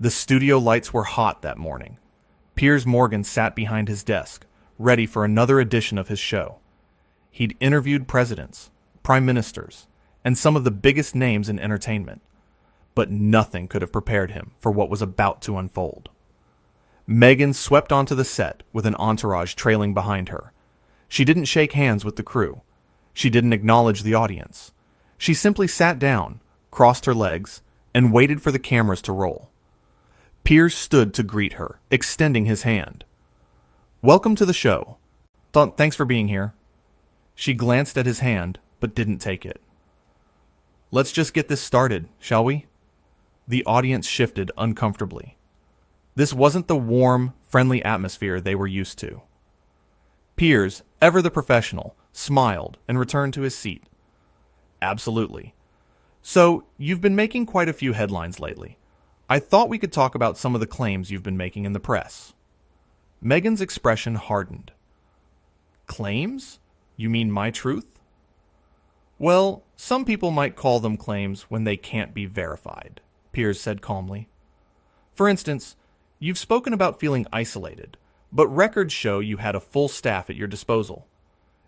The studio lights were hot that morning. Piers Morgan sat behind his desk, ready for another edition of his show. He'd interviewed presidents, prime ministers, and some of the biggest names in entertainment, but nothing could have prepared him for what was about to unfold. Meghan swept onto the set with an entourage trailing behind her. She didn't shake hands with the crew. She didn't acknowledge the audience. She simply sat down, crossed her legs, and waited for the cameras to roll. Piers stood to greet her, extending his hand. "Welcome to the show. Thanks for being here." She glanced at his hand, but didn't take it. "Let's just get this started, shall we?" The audience shifted uncomfortably. This wasn't the warm, friendly atmosphere they were used to. Piers, ever the professional, smiled and returned to his seat. "Absolutely. So, you've been making quite a few headlines lately. I thought we could talk about some of the claims you've been making in the press." Meghan's expression hardened. "Claims? You mean my truth?" "Well, some people might call them claims when they can't be verified," Piers said calmly. "For instance, you've spoken about feeling isolated, but records show you had a full staff at your disposal.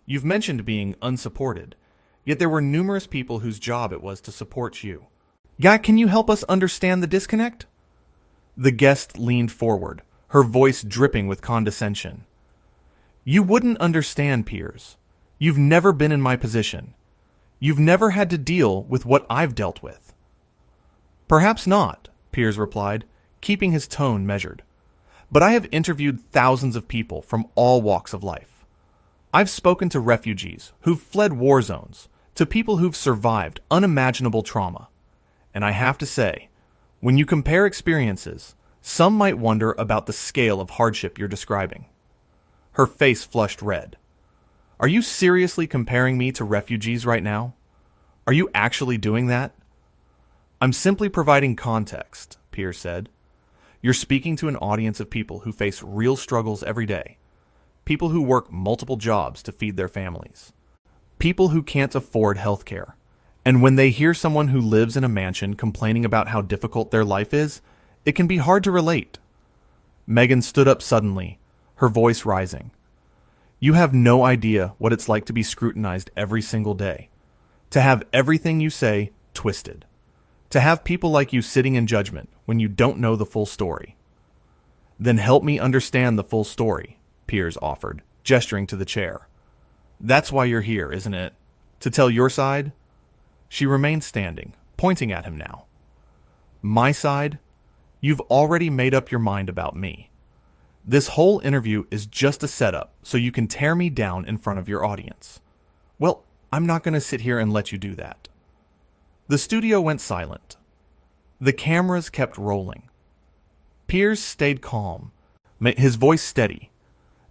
You've mentioned being unsupported, yet there were numerous people whose job it was to support you. Guy, can you help us understand the disconnect?" The guest leaned forward, her voice dripping with condescension. "You wouldn't understand, Piers. You've never been in my position. You've never had to deal with what I've dealt with." "Perhaps not," Piers replied, keeping his tone measured. "But I have interviewed thousands of people from all walks of life. I've spoken to refugees who've fled war zones, to people who've survived unimaginable trauma. And I have to say, when you compare experiences, some might wonder about the scale of hardship you're describing." Her face flushed red. "Are you seriously comparing me to refugees right now? Are you actually doing that?" "I'm simply providing context," Piers said. "You're speaking to an audience of people who face real struggles every day. People who work multiple jobs to feed their families. People who can't afford health care. And when they hear someone who lives in a mansion complaining about how difficult their life is, it can be hard to relate." Meghan stood up suddenly, her voice rising. "You have no idea what it's like to be scrutinized every single day. To have everything you say twisted. To have people like you sitting in judgment when you don't know the full story." "Then help me understand the full story," Piers offered, gesturing to the chair. "That's why you're here, isn't it? To tell your side?" She remained standing, pointing at him now. "My side? You've already made up your mind about me. This whole interview is just a setup so you can tear me down in front of your audience. Well, I'm not going to sit here and let you do that." The studio went silent. The cameras kept rolling. Piers stayed calm, his voice steady.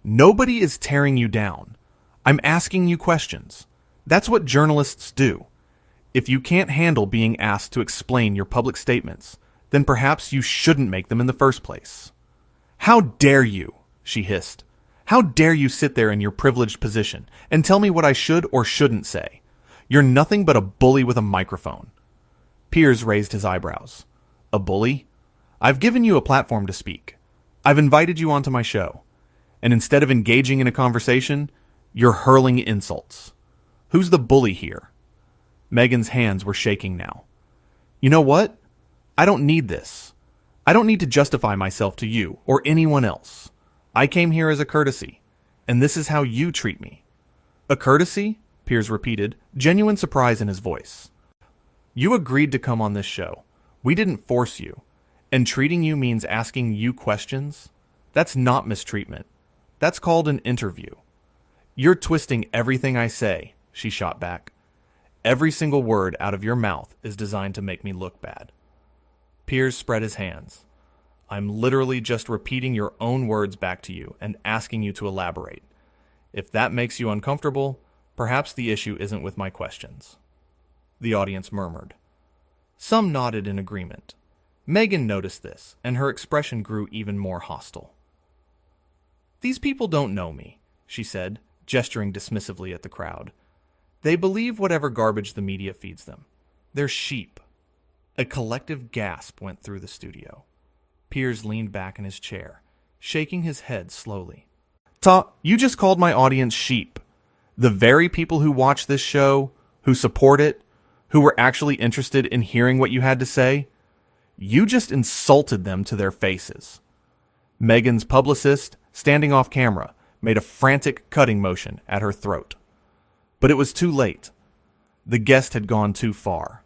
"Nobody is tearing you down. I'm asking you questions. That's what journalists do. If you can't handle being asked to explain your public statements, then perhaps you shouldn't make them in the first place." "How dare you?" she hissed. "How dare you sit there in your privileged position and tell me what I should or shouldn't say? You're nothing but a bully with a microphone." Piers raised his eyebrows. "A bully? I've given you a platform to speak. I've invited you onto my show. And instead of engaging in a conversation, you're hurling insults. Who's the bully here?" Meghan's hands were shaking now. "You know what? I don't need this. I don't need to justify myself to you or anyone else. I came here as a courtesy, and this is how you treat me." "A courtesy?" Piers repeated, genuine surprise in his voice. "You agreed to come on this show. We didn't force you. And treating you means asking you questions? That's not mistreatment. That's called an interview." "You're twisting everything I say," she shot back. "Every single word out of your mouth is designed to make me look bad." Piers spread his hands. "I'm literally just repeating your own words back to you and asking you to elaborate. If that makes you uncomfortable, perhaps the issue isn't with my questions." The audience murmured. Some nodded in agreement. Meghan noticed this, and her expression grew even more hostile. "These people don't know me," she said, gesturing dismissively at the crowd. "They believe whatever garbage the media feeds them. They're sheep." A collective gasp went through the studio. Piers leaned back in his chair, shaking his head slowly. You just called my audience sheep. The very people who watch this show, who support it, who were actually interested in hearing what you had to say, you just insulted them to their faces. Meghan's publicist, standing off camera, made a frantic cutting motion at her throat. But it was too late. The guest had gone too far.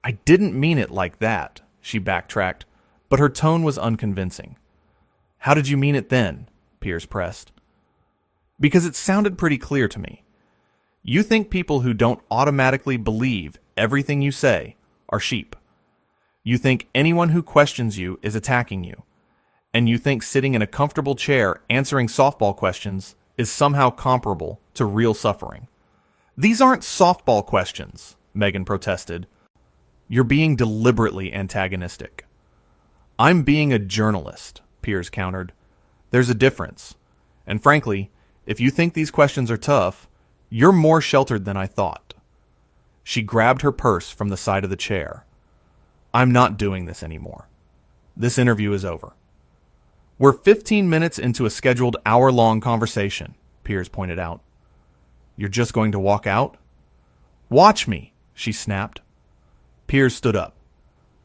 I didn't mean it like that, she backtracked, but her tone was unconvincing. How did you mean it then? Piers pressed. Because it sounded pretty clear to me. You think people who don't automatically believe everything you say are sheep. You think anyone who questions you is attacking you. And you think sitting in a comfortable chair answering softball questions is somehow comparable to real suffering. These aren't softball questions, Meghan protested. You're being deliberately antagonistic. I'm being a journalist, Piers countered. There's a difference. And frankly, if you think these questions are tough, you're more sheltered than I thought. She grabbed her purse from the side of the chair. I'm not doing this anymore. This interview is over. We're 15 minutes into a scheduled hour-long conversation, Piers pointed out. You're just going to walk out? Watch me, she snapped. Piers stood up.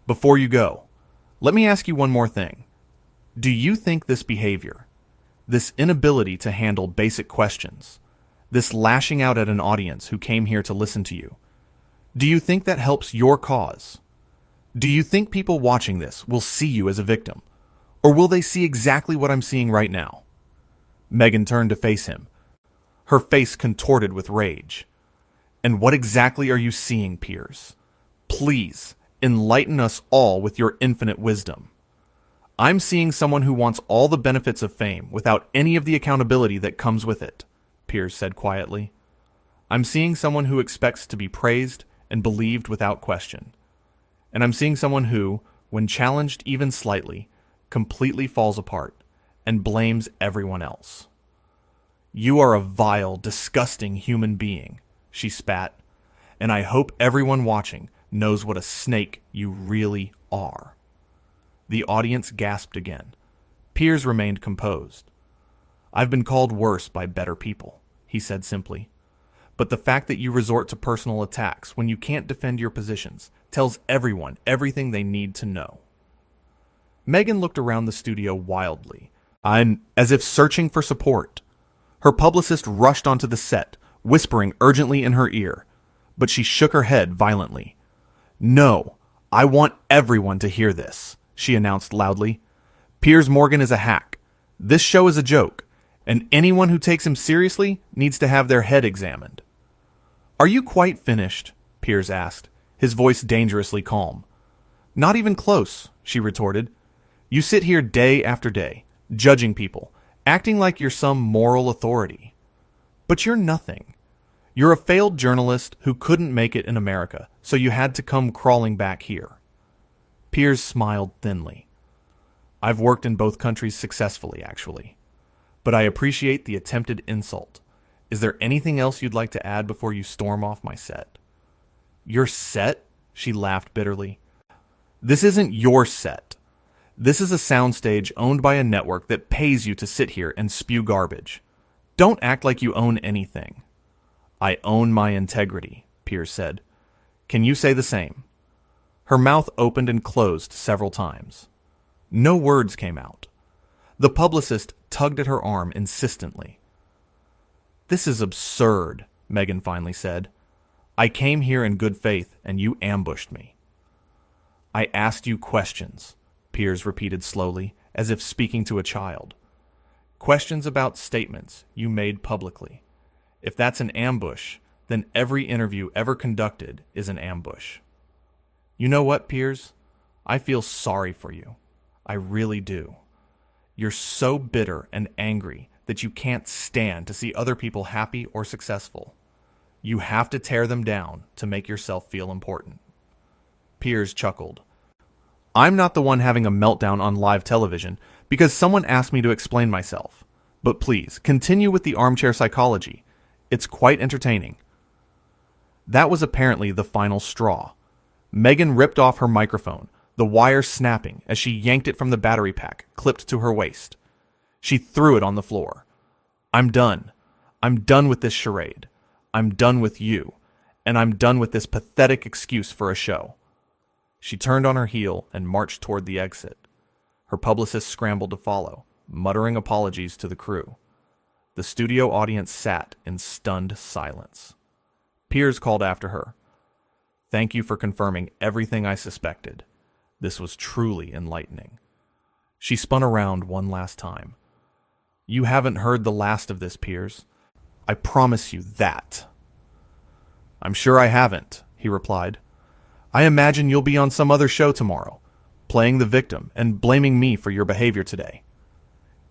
Before you go, let me ask you one more thing. Do you think this behavior, this inability to handle basic questions, this lashing out at an audience who came here to listen to you, do you think that helps your cause? Do you think people watching this will see you as a victim? Or will they see exactly what I'm seeing right now? Meghan turned to face him, her face contorted with rage. And what exactly are you seeing, Piers? Please, enlighten us all with your infinite wisdom. I'm seeing someone who wants all the benefits of fame without any of the accountability that comes with it, Piers said quietly. I'm seeing someone who expects to be praised and believed without question. And I'm seeing someone who, when challenged even slightly, completely falls apart and blames everyone else. You are a vile, disgusting human being, she spat, and I hope everyone watching knows what a snake you really are. The audience gasped again. Piers remained composed. I've been called worse by better people, he said simply. But the fact that you resort to personal attacks when you can't defend your positions tells everyone everything they need to know. Meghan looked around the studio wildly, as if searching for support. Her publicist rushed onto the set, whispering urgently in her ear, but she shook her head violently. No, I want everyone to hear this, she announced loudly. Piers Morgan is a hack. This show is a joke, and anyone who takes him seriously needs to have their head examined. Are you quite finished? Piers asked, his voice dangerously calm. Not even close, she retorted. You sit here day after day, judging people, acting like you're some moral authority. But you're nothing. You're a failed journalist who couldn't make it in America, so you had to come crawling back here. Piers smiled thinly. I've worked in both countries successfully, actually. But I appreciate the attempted insult. Is there anything else you'd like to add before you storm off my set? Your set? She laughed bitterly. This isn't your set. This is a soundstage owned by a network that pays you to sit here and spew garbage. Don't act like you own anything. I own my integrity, Piers said. Can you say the same? Her mouth opened and closed several times. No words came out. The publicist tugged at her arm insistently. This is absurd, Meghan finally said. I came here in good faith and you ambushed me. I asked you questions, Piers repeated slowly, as if speaking to a child. Questions about statements you made publicly. If that's an ambush, then every interview ever conducted is an ambush. You know what, Piers? I feel sorry for you. I really do. You're so bitter and angry that you can't stand to see other people happy or successful. You have to tear them down to make yourself feel important. Piers chuckled. I'm not the one having a meltdown on live television because someone asked me to explain myself. But please, continue with the armchair psychology. It's quite entertaining. That was apparently the final straw. Meghan ripped off her microphone, the wire snapping as she yanked it from the battery pack, clipped to her waist. She threw it on the floor. I'm done. I'm done with this charade. I'm done with you. And I'm done with this pathetic excuse for a show. She turned on her heel and marched toward the exit. Her publicist scrambled to follow, muttering apologies to the crew. The studio audience sat in stunned silence. Piers called after her. Thank you for confirming everything I suspected. This was truly enlightening. She spun around one last time. You haven't heard the last of this, Piers. I promise you that. I'm sure I haven't, he replied. I imagine you'll be on some other show tomorrow, playing the victim and blaming me for your behavior today.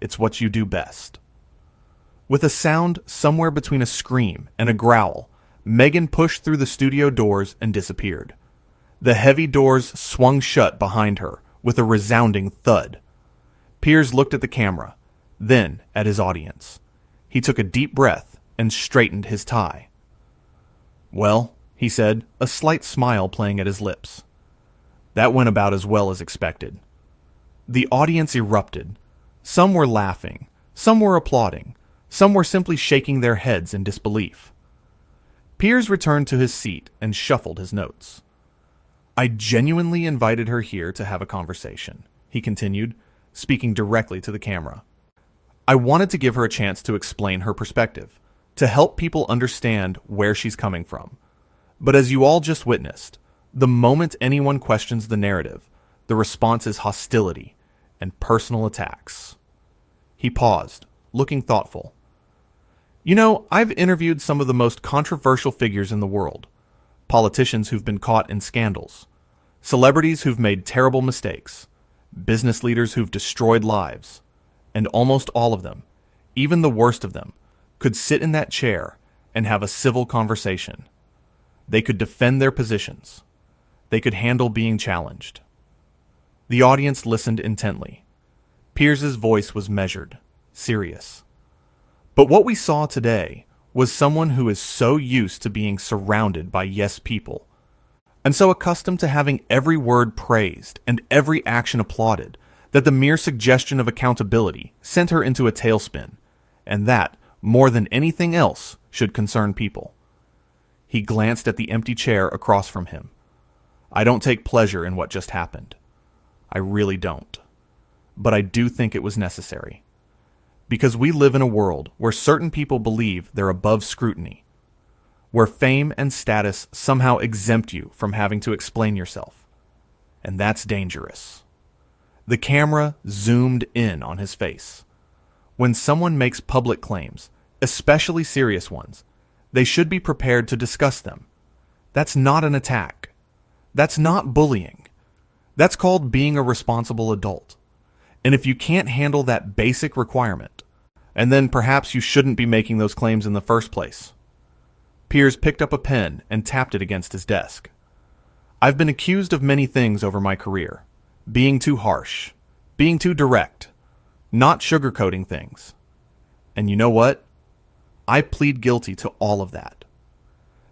It's what you do best. With a sound somewhere between a scream and a growl, Meghan pushed through the studio doors and disappeared. The heavy doors swung shut behind her with a resounding thud. Piers looked at the camera, then at his audience. He took a deep breath and straightened his tie. Well, he said, a slight smile playing at his lips. That went about as well as expected. The audience erupted. Some were laughing, some were applauding, some were simply shaking their heads in disbelief. Piers returned to his seat and shuffled his notes. I genuinely invited her here to have a conversation, he continued, speaking directly to the camera. I wanted to give her a chance to explain her perspective, to help people understand where she's coming from. But as you all just witnessed, the moment anyone questions the narrative, the response is hostility and personal attacks. He paused, looking thoughtful. You know, I've interviewed some of the most controversial figures in the world. Politicians who've been caught in scandals, celebrities who've made terrible mistakes, business leaders who've destroyed lives, and almost all of them, even the worst of them, could sit in that chair and have a civil conversation. They could defend their positions. They could handle being challenged. The audience listened intently. Piers's voice was measured, serious. But what we saw today was someone who is so used to being surrounded by yes people, and so accustomed to having every word praised and every action applauded, that the mere suggestion of accountability sent her into a tailspin, and that, more than anything else, should concern people. He glanced at the empty chair across from him. I don't take pleasure in what just happened. I really don't. But I do think it was necessary. Because we live in a world where certain people believe they're above scrutiny, where fame and status somehow exempt you from having to explain yourself. And that's dangerous. The camera zoomed in on his face. When someone makes public claims, especially serious ones, they should be prepared to discuss them. That's not an attack. That's not bullying. That's called being a responsible adult. And if you can't handle that basic requirement, and then perhaps you shouldn't be making those claims in the first place. Piers picked up a pen and tapped it against his desk. I've been accused of many things over my career. Being too harsh, being too direct, not sugarcoating things. And you know what? I plead guilty to all of that.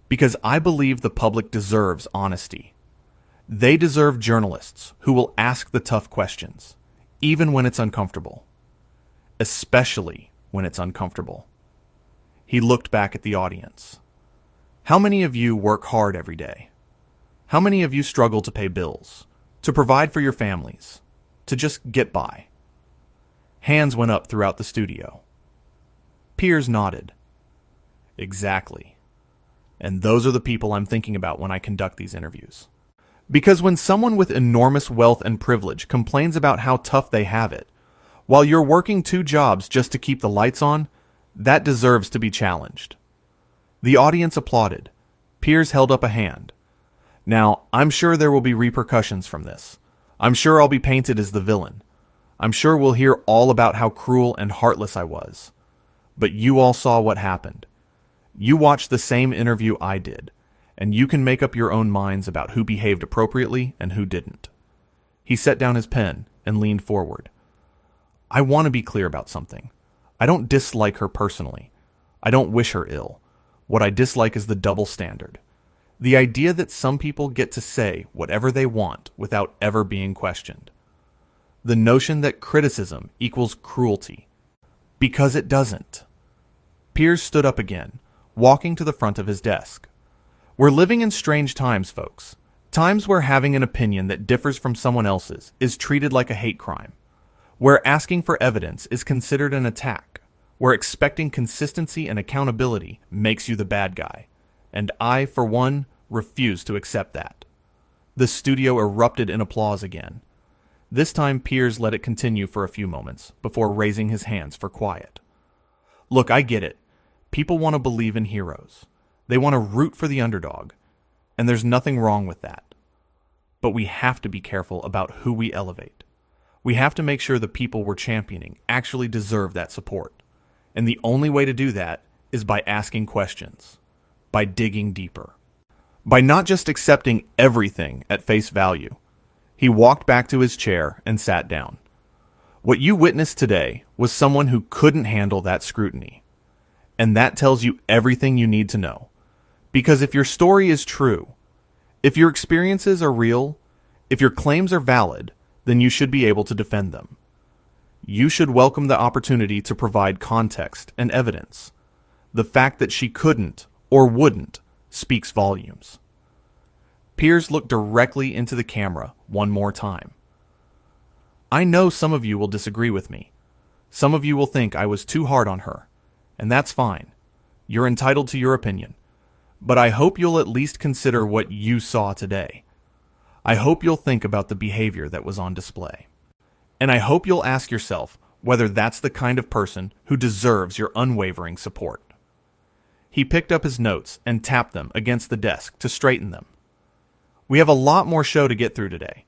Because I believe the public deserves honesty. They deserve journalists who will ask the tough questions, even when it's uncomfortable. Especially when it's uncomfortable. He looked back at the audience. How many of you work hard every day? How many of you struggle to pay bills, to provide for your families, to just get by? Hands went up throughout the studio. Piers nodded. Exactly. And those are the people I'm thinking about when I conduct these interviews. Because when someone with enormous wealth and privilege complains about how tough they have it, while you're working 2 jobs just to keep the lights on, that deserves to be challenged. The audience applauded. Piers held up a hand. Now, I'm sure there will be repercussions from this. I'm sure I'll be painted as the villain. I'm sure we'll hear all about how cruel and heartless I was. But you all saw what happened. You watched the same interview I did, and you can make up your own minds about who behaved appropriately and who didn't. He set down his pen and leaned forward. I want to be clear about something. I don't dislike her personally. I don't wish her ill. What I dislike is the double standard. The idea that some people get to say whatever they want without ever being questioned. The notion that criticism equals cruelty. Because it doesn't. Piers stood up again, walking to the front of his desk. We're living in strange times, folks. Times where having an opinion that differs from someone else's is treated like a hate crime. Where asking for evidence is considered an attack. Where expecting consistency and accountability makes you the bad guy. And I, for one, refuse to accept that. The studio erupted in applause again. This time Piers let it continue for a few moments before raising his hands for quiet. Look, I get it. People want to believe in heroes. They want to root for the underdog. And there's nothing wrong with that. But we have to be careful about who we elevate. We have to make sure the people we're championing actually deserve that support. And the only way to do that is by asking questions, by digging deeper, by not just accepting everything at face value. He walked back to his chair and sat down. What you witnessed today was someone who couldn't handle that scrutiny. And that tells you everything you need to know. Because if your story is true, if your experiences are real, if your claims are valid, then you should be able to defend them. You should welcome the opportunity to provide context and evidence. The fact that she couldn't or wouldn't speaks volumes. Piers looked directly into the camera one more time. I know some of you will disagree with me. Some of you will think I was too hard on her, and that's fine. You're entitled to your opinion. But I hope you'll at least consider what you saw today. I hope you'll think about the behavior that was on display. And I hope you'll ask yourself whether that's the kind of person who deserves your unwavering support. He picked up his notes and tapped them against the desk to straighten them. We have a lot more show to get through today.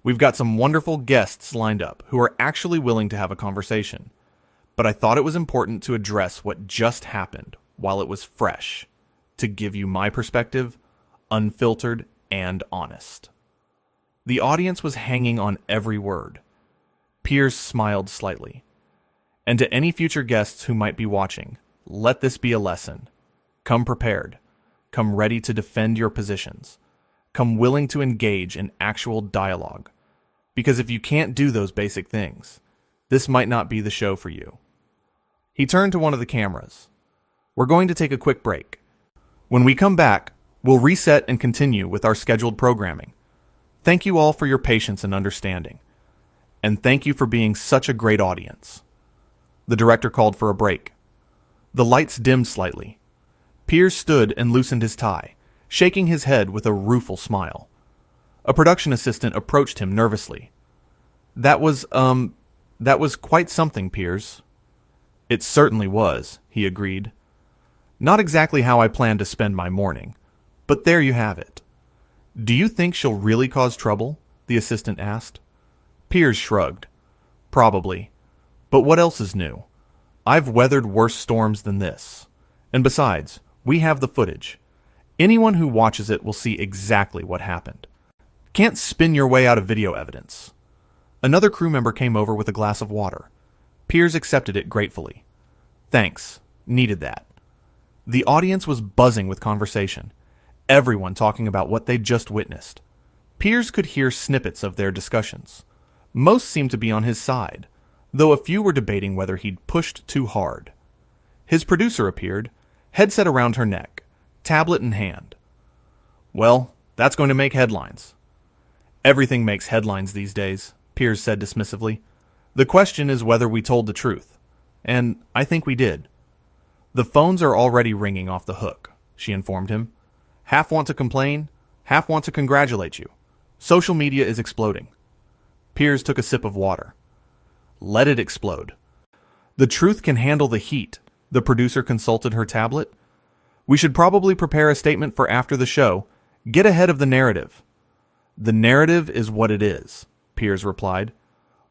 We've got some wonderful guests lined up who are actually willing to have a conversation. But I thought it was important to address what just happened while it was fresh, to give you my perspective, unfiltered and honest. The audience was hanging on every word. Piers smiled slightly. And to any future guests who might be watching, let this be a lesson. Come prepared. Come ready to defend your positions. Come willing to engage in actual dialogue. Because if you can't do those basic things, this might not be the show for you. He turned to one of the cameras. We're going to take a quick break. When we come back, we'll reset and continue with our scheduled programming. Thank you all for your patience and understanding. And thank you for being such a great audience. The director called for a break. The lights dimmed slightly. Piers stood and loosened his tie, shaking his head with a rueful smile. A production assistant approached him nervously. That was quite something, Piers. It certainly was, he agreed. Not exactly how I planned to spend my morning, but there you have it. Do you think she'll really cause trouble? The assistant asked. Piers shrugged. Probably. But what else is new? I've weathered worse storms than this. And besides, we have the footage. Anyone who watches it will see exactly what happened. Can't spin your way out of video evidence. Another crew member came over with a glass of water. Piers accepted it gratefully. Thanks. Needed that. The audience was buzzing with conversation. Everyone talking about what they'd just witnessed. Piers could hear snippets of their discussions. Most seemed to be on his side, though a few were debating whether he'd pushed too hard. His producer appeared, headset around her neck, tablet in hand. Well, that's going to make headlines. Everything makes headlines these days, Piers said dismissively. The question is whether we told the truth. And I think we did. The phones are already ringing off the hook, she informed him. Half want to complain, half want to congratulate you. Social media is exploding. Piers took a sip of water. Let it explode. The truth can handle the heat, the producer consulted her tablet. We should probably prepare a statement for after the show. Get ahead of the narrative. The narrative is what it is, Piers replied.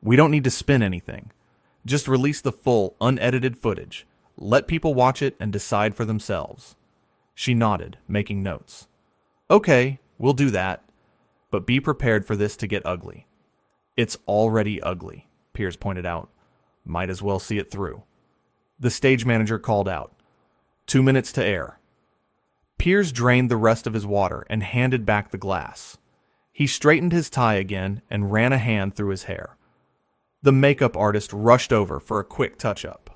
We don't need to spin anything. Just release the full, unedited footage. Let people watch it and decide for themselves. She nodded, making notes. Okay, we'll do that. But be prepared for this to get ugly. It's already ugly, Piers pointed out. Might as well see it through. The stage manager called out. 2 minutes to air. Piers drained the rest of his water and handed back the glass. He straightened his tie again and ran a hand through his hair. The makeup artist rushed over for a quick touch-up.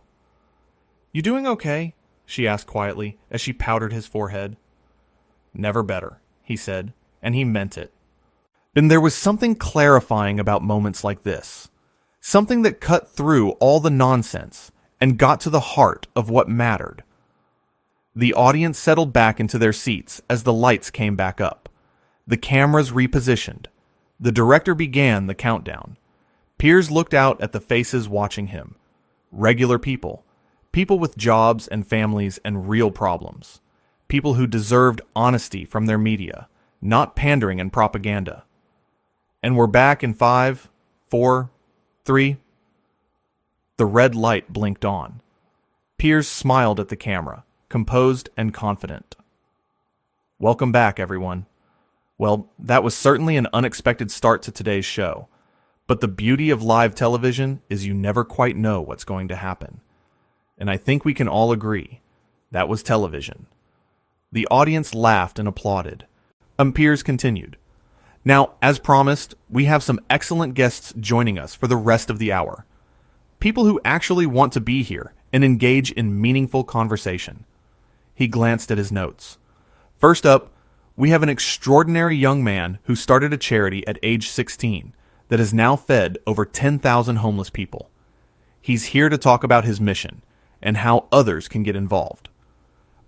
"You doing okay?" she asked quietly as she powdered his forehead. "Never better," he said, and he meant it. And there was something clarifying about moments like this. Something that cut through all the nonsense and got to the heart of what mattered. The audience settled back into their seats as the lights came back up. The cameras repositioned. The director began the countdown. Piers looked out at the faces watching him. Regular people. People with jobs and families and real problems. People who deserved honesty from their media, not pandering and propaganda. And we're back in 5, 4, 3. The red light blinked on. Piers smiled at the camera, composed and confident. "Welcome back, everyone." Well, that was certainly an unexpected start to today's show. But the beauty of live television is you never quite know what's going to happen. And I think we can all agree, that was television. The audience laughed and applauded. Piers continued. "Now, as promised, we have some excellent guests joining us for the rest of the hour. People who actually want to be here and engage in meaningful conversation." He glanced at his notes. "First up, we have an extraordinary young man who started a charity at age 16 that has now fed over 10,000 homeless people. He's here to talk about his mission and how others can get involved.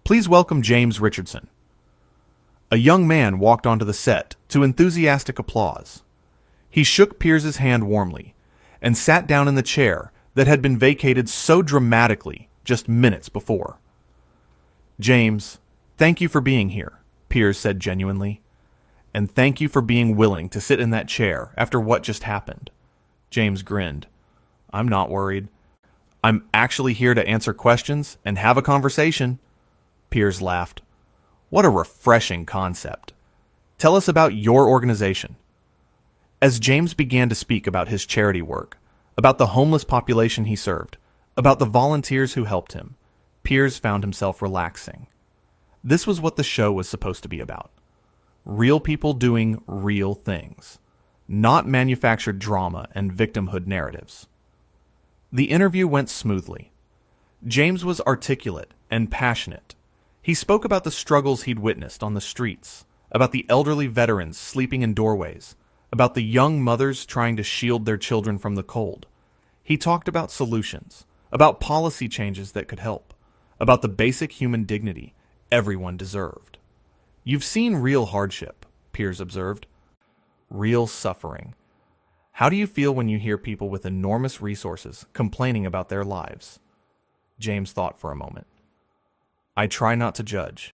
Please welcome James Richardson." A young man walked onto the set to enthusiastic applause. He shook Piers's hand warmly and sat down in the chair that had been vacated so dramatically just minutes before. "James, thank you for being here," Piers said genuinely. "And thank you for being willing to sit in that chair after what just happened." James grinned. "I'm not worried. I'm actually here to answer questions and have a conversation." Piers laughed. "What a refreshing concept. Tell us about your organization." As James began to speak about his charity work, about the homeless population he served, about the volunteers who helped him, Piers found himself relaxing. This was what the show was supposed to be about. Real people doing real things, not manufactured drama and victimhood narratives. The interview went smoothly. James was articulate and passionate. He spoke about the struggles he'd witnessed on the streets, about the elderly veterans sleeping in doorways, about the young mothers trying to shield their children from the cold. He talked about solutions, about policy changes that could help, about the basic human dignity everyone deserved. "You've seen real hardship," Piers observed. "Real suffering. How do you feel when you hear people with enormous resources complaining about their lives?" James thought for a moment. "I try not to judge.